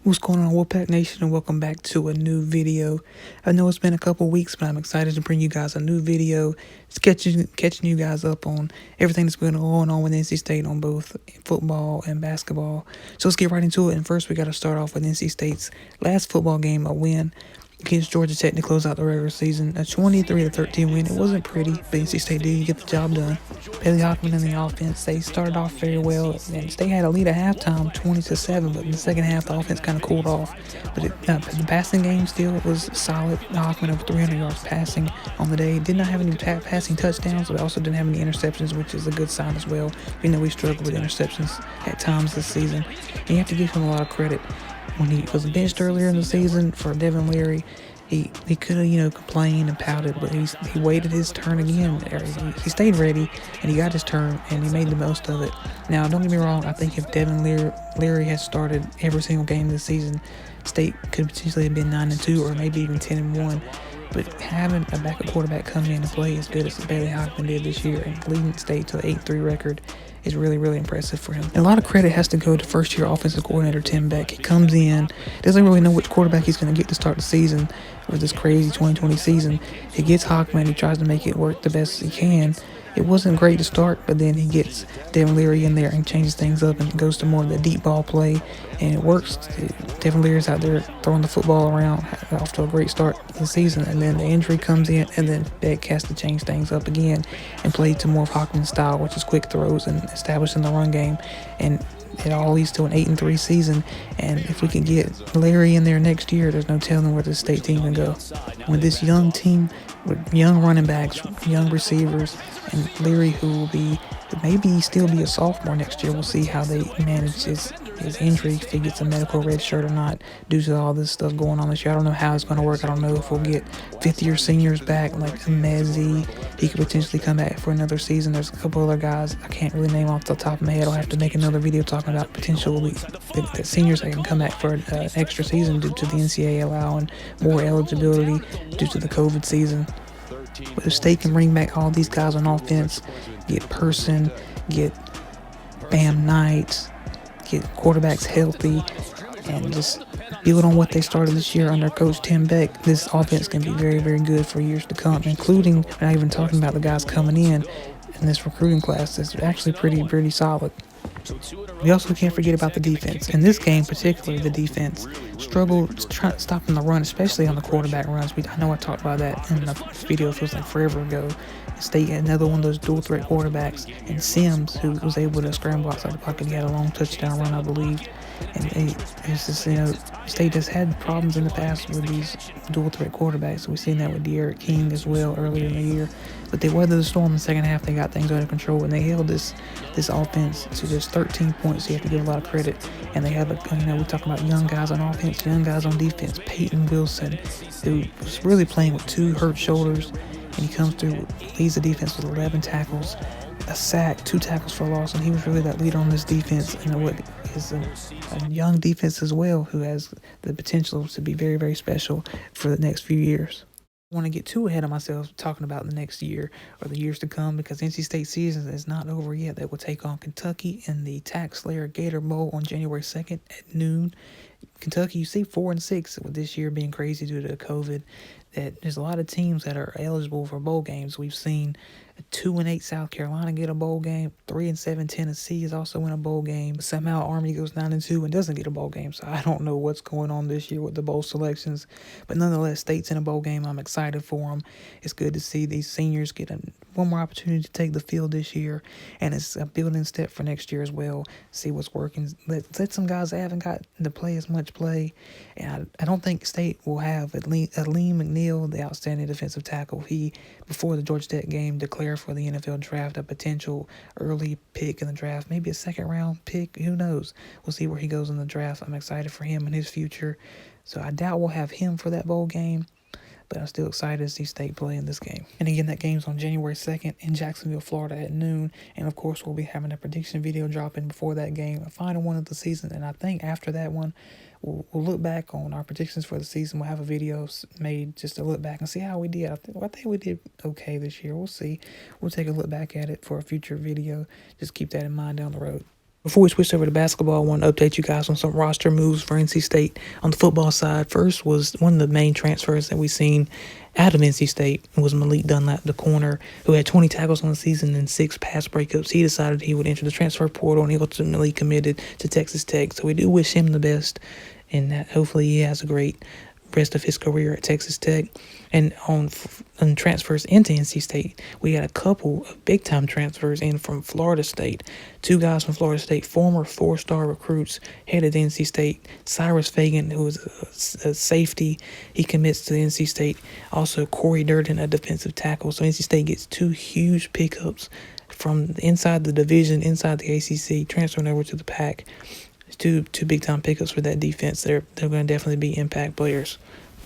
What's going on, Wolfpack Nation, and welcome back to a new video. I know it's been a couple weeks, but I'm excited to bring you guys a new video, just catching you guys up on everything that's been going on with NC State on both football and basketball. So let's get right into it. And first, we got to start off with NC State's last football game, a win against Georgia Tech to close out the regular season, a 23-13 win. It wasn't pretty, but NC State did get the job done. Bailey Hockman in the offense, they started off very well, and State had a lead at halftime, 20-7, but in the second half, the offense kind of cooled off. But the passing game still was solid. Hockman over 300 yards passing on the day. Did not have any passing touchdowns, but also didn't have any interceptions, which is a good sign as well. We know we struggled with interceptions at times this season, and you have to give him a lot of credit. When he was benched earlier in the season for Devin Leary, he could have, complained and pouted, but he waited his turn again. He stayed ready, and he got his turn, and he made the most of it. Now, don't get me wrong, I think if Devin Leary had started every single game this season, State could potentially have been 9-2 or maybe even 10-1. But having a backup quarterback come in and play as good as Bailey Hockman did this year and leading State to the 8-3 record is really, really impressive for him. And a lot of credit has to go to first-year offensive coordinator Tim Beck. He comes in, doesn't really know which quarterback he's going to get to start the season with this crazy 2020 season. He gets Hockman, he tries to make it work the best he can. It wasn't great to start, but then he gets Devin Leary in there and changes things up and goes to more of the deep ball play, and it works. Devin Leary's out there throwing the football around, off to a great start of the season, and then the injury comes in, and then Beck has to change things up again and play to more of Hockman's style, which is quick throws and establishing the run game, and it all leads to an 8-3 season. And if we can get Larry in there next year, there's no telling where the State team can go. With this young team, with young running backs, young receivers, and Leary, who will be maybe still be a sophomore next year. We'll see how they manage his injury, if he gets a medical red shirt or not, due to all this stuff going on this year. I don't know how it's going to work. I don't know if we'll get fifth-year seniors back, like Mezzi. He could potentially come back for another season. There's a couple other guys I can't really name off the top of my head. I'll have to make another video talking about potentially the seniors that can come back for an extra season due to the NCAA allowing more eligibility due to the COVID season. But if State can bring back all these guys on offense, get Person, get Bam Knight, get quarterbacks healthy, and just build on what they started this year under Coach Tim Beck, this offense can be very, very good for years to come, including, not even talking about the guys coming in this recruiting class that's actually pretty solid. We also can't forget about the defense. In this game particularly, the defense struggled stopping the run, especially on the quarterback runs. I know I talked about that in the video, it feels like forever ago. State had another one of those dual threat quarterbacks, and Sims, who was able to scramble outside the pocket. He had a long touchdown run, I believe. And it's just, State has had problems in the past with these dual threat quarterbacks. We've seen that with De'Aaron King as well earlier in the year. But they weathered the storm in the second half. They got things under control, and they held this offense to just 13 points. So you have to give a lot of credit. And they have we talk about young guys on offense, young guys on defense. Peyton Wilson, who was really playing with two hurt shoulders, and he comes through, leads the defense with 11 tackles, a sack, 2 tackles for loss, and he was really that leader on this defense, and what is a young defense as well, who has the potential to be very, very special for the next few years. I want to get too ahead of myself talking about the next year or the years to come, because NC State season is not over yet. They will take on Kentucky in the Tax Slayer Gator Bowl on January 2nd at noon. Kentucky, you see 4-6 with this year being crazy due to COVID. That there's a lot of teams that are eligible for bowl games. We've seen 2-8 South Carolina get a bowl game. 3-7 Tennessee is also in a bowl game. Somehow Army goes 9-2 and doesn't get a bowl game. So I don't know what's going on this year with the bowl selections. But nonetheless, State's in a bowl game. I'm excited for them. It's good to see these seniors get one more opportunity to take the field this year. And it's a building step for next year as well. See what's working. Let some guys that haven't got to play as much play. And I don't think State will have Aleem McNeil, the outstanding defensive tackle. He, before the Georgia Tech game, declared for the NFL draft a potential early pick in the draft, maybe a second-round pick. Who knows? We'll see where he goes in the draft. I'm excited for him and his future. So I doubt we'll have him for that bowl game, but I'm still excited to see State play in this game. And again, that game's on January 2nd in Jacksonville, Florida at noon. And, of course, we'll be having a prediction video dropping before that game, a final one of the season. And I think after that one, we'll look back on our predictions for the season. We'll have a video made just to look back and see how we did. I think we did okay this year. We'll see. We'll take a look back at it for a future video. Just keep that in mind down the road. Before we switch over to basketball, I want to update you guys on some roster moves for NC State. On the football side, first was one of the main transfers that we've seen out of NC State was Malik Dunlap, the corner, who had 20 tackles on the season and 6 pass breakups. He decided he would enter the transfer portal, and he ultimately committed to Texas Tech. So we do wish him the best, and that hopefully he has a great rest of his career at Texas Tech. And on transfers into NC State, we had a couple of big-time transfers in from Florida State. 2 guys from Florida State, former 4-star recruits, headed to NC State. Cyrus Fagan, who was a safety, he commits to NC State. Also, Corey Durden, a defensive tackle. So NC State gets 2 huge pickups from inside the division, inside the ACC, transferring over to the Pac. Two big-time pickups for that defense. They're going to definitely be impact players.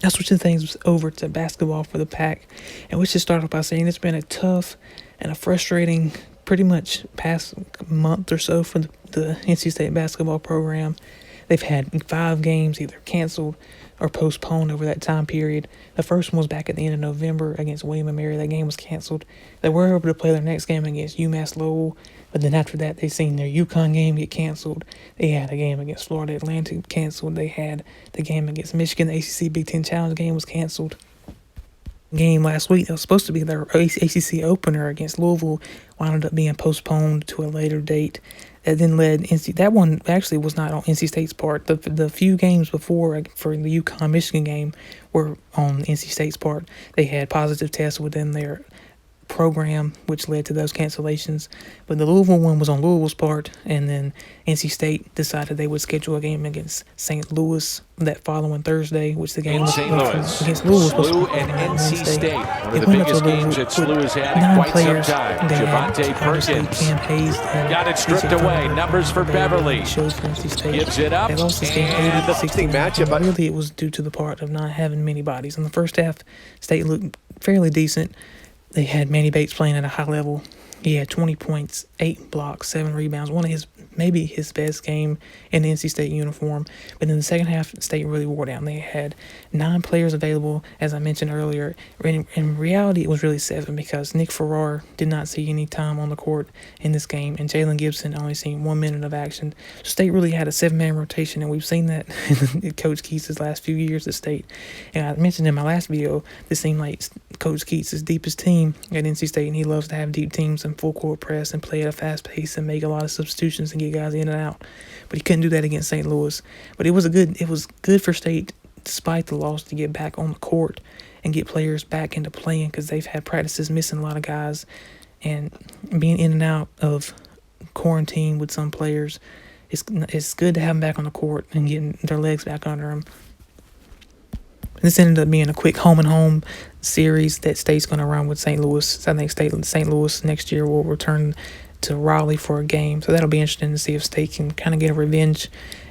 Now switching things over to basketball for the Pac, and we should start off by saying it's been a tough and a frustrating pretty much past month or so for the NC State basketball program. They've had 5 games either canceled or postponed over that time period. The first one was back at the end of November against William & Mary. That game was canceled. They were able to play their next game against UMass Lowell, but then after that, they seen their UConn game get canceled. They had a game against Florida Atlantic canceled. They had the game against Michigan. The ACC Big Ten Challenge game was canceled. Game last week that was supposed to be their ACC opener against Louisville wound up being postponed to a later date. That then led that one actually was not on NC State's part. The few games before for the UConn Michigan game were on NC State's part. They had positive tests within their program, which led to those cancellations. But the Louisville one was on Louisville's part, and then NC State decided they would schedule a game against St. Louis that following Thursday, which the game was against Louisville. SLU and NC State, one of the biggest games that SLU has had in quite some time. Javante Perkins got it stripped away. Numbers for Beverly. Gives it up. And the 16 matchup. Really, it was due to the part of not having many bodies. In the first half, State looked fairly decent. They had Manny Bates playing at a high level. He had 20 points, 8 blocks, 7 rebounds, maybe his best game in the NC State uniform. But in the second half, State really wore down. They had 9 players available, as I mentioned earlier. In reality, it was really 7 because Nick Farrar did not see any time on the court in this game, and Jalen Gibson only seen 1 minute of action. So State really had a 7-man rotation, and we've seen that in Coach Keats' last few years at State. And I mentioned in my last video, this seemed like Coach Keats' deepest team at NC State, and he loves to have deep teams and full court press and play at a fast pace and make a lot of substitutions and get guys in and out. But he couldn't do that against St. Louis. But it was good for State, despite the loss, to get back on the court and get players back into playing because they've had practices missing a lot of guys, and being in and out of quarantine with some players. It's good to have them back on the court and getting their legs back under them. This ended up being a quick home-and-home series that State's going to run with St. Louis. I think St. Louis next year will return to Raleigh for a game. So that'll be interesting to see if State can kind of get a revenge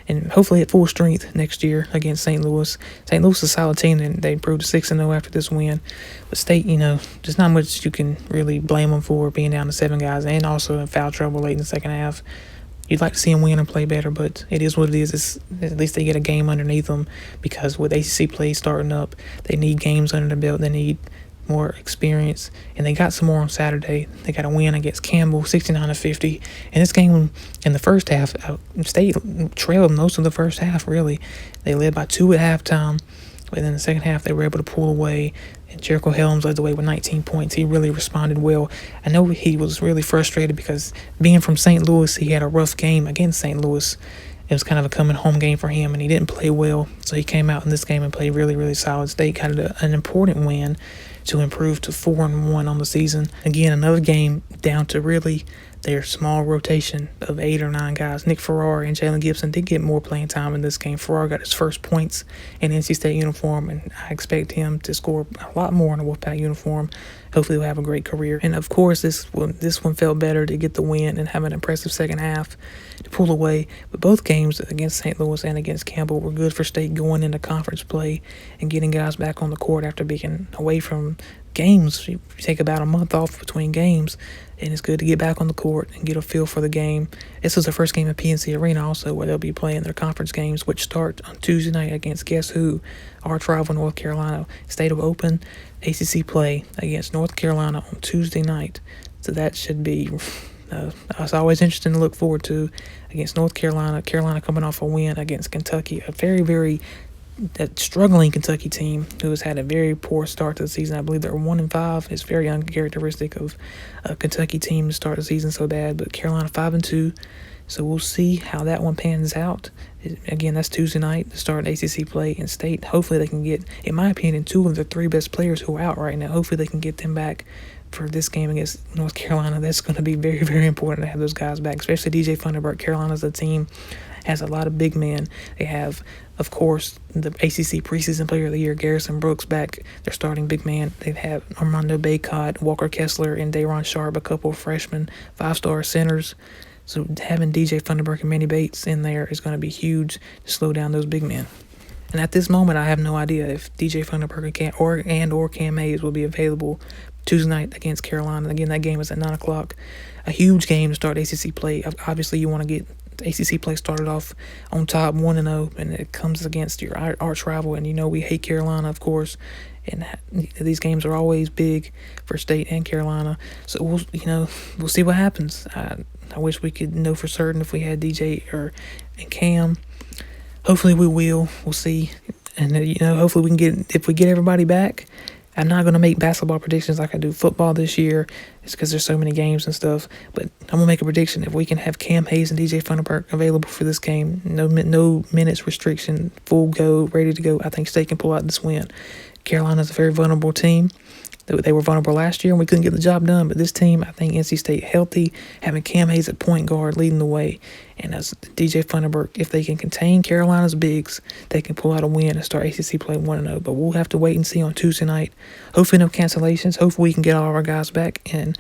and hopefully at full strength next year against St. Louis. St. Louis is a solid team, and they improved to 6-0 after this win. But State, there's not much you can really blame them for being down to 7 guys and also in foul trouble late in the second half. You'd like to see them win and play better, but it is what it is. At least they get a game underneath them because with ACC play starting up, they need games under their belt. They need more experience, and they got some more on Saturday. They got a win against Campbell, 69-50. And this game in the first half, State trailed most of the first half, really. They led by 2 at halftime, but in the second half, they were able to pull away. And Jericho Helms led the way with 19 points. He really responded well. I know he was really frustrated because being from St. Louis, he had a rough game against St. Louis. It was kind of a coming-home game for him, and he didn't play well. So he came out in this game and played really, really solid. State got an important win to improve to 4-1 on the season. Again, another game down to really their small rotation of 8 or 9 guys. Nick Farrar and Jalen Gibson did get more playing time in this game. Farrar got his first points in NC State uniform, and I expect him to score a lot more in a Wolfpack uniform. Hopefully he'll have a great career. And, of course, this one felt better to get the win and have an impressive second half to pull away. But both games against St. Louis and against Campbell were good for State going into conference play and getting guys back on the court after being away from games. You take about a month off between games, and it's good to get back on the court and get a feel for the game. This is the first game at PNC Arena also, where they'll be playing their conference games, which start on Tuesday night against guess who? Arch rival North Carolina. State will open ACC play against North Carolina on Tuesday night. So that should be It's always interesting to look forward to against North Carolina. Carolina coming off a win against Kentucky, a very, very struggling Kentucky team who has had a very poor start to the season. I believe they're 1-5. It's very uncharacteristic of a Kentucky team to start the season so bad. But Carolina 5-2. So we'll see how that one pans out. Again, that's Tuesday night to start ACC play in state. Hopefully they can get, in my opinion, 2 of the 3 best players who are out right now. Hopefully they can get them back for this game against North Carolina. That's going to be very, very important to have those guys back, especially DJ Funderburk. Carolina's a team has a lot of big men. They have, of course, the ACC preseason player of the year, Garrison Brooks, back. They're starting big man. They have Armando Bacot, Walker Kessler, and Dayron Sharp, a couple of freshmen, 5-star centers. So having DJ Funderburk and Manny Bates in there is going to be huge to slow down those big men. And at this moment, I have no idea if DJ Funderburk or Cam Hayes will be available Tuesday night against Carolina. Again, that game is at 9 o'clock. A huge game to start ACC play. Obviously, you want to get ACC play started off on top 1-0, and it comes against your arch rival. And we hate Carolina, of course. And these games are always big for State and Carolina. So we'll see what happens. I wish we could know for certain if we had DJ and Cam. Hopefully we will. We'll see. And hopefully we can if we get everybody back. I'm not going to make basketball predictions like I do football this year. It's because there's so many games and stuff. But I'm going to make a prediction. If we can have Cam Hayes and DJ Funderburk available for this game, no minutes restriction, full go, ready to go, I think State can pull out this win. Carolina's a very vulnerable team. They were vulnerable last year and we couldn't get the job done. But this team, I think NC State healthy, having Cam Hayes at point guard leading the way. And as DJ Funderburk, if they can contain Carolina's bigs, they can pull out a win and start ACC play 1-0. But we'll have to wait and see on Tuesday night. Hopefully no cancellations. Hopefully we can get all of our guys back and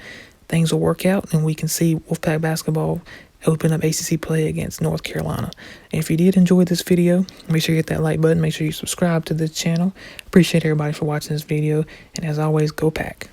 things will work out and we can see Wolfpack Basketball open up ACC play against North Carolina. And if you did enjoy this video, make sure you hit that like button. Make sure you subscribe to this channel. Appreciate everybody for watching this video. And as always, go Pack.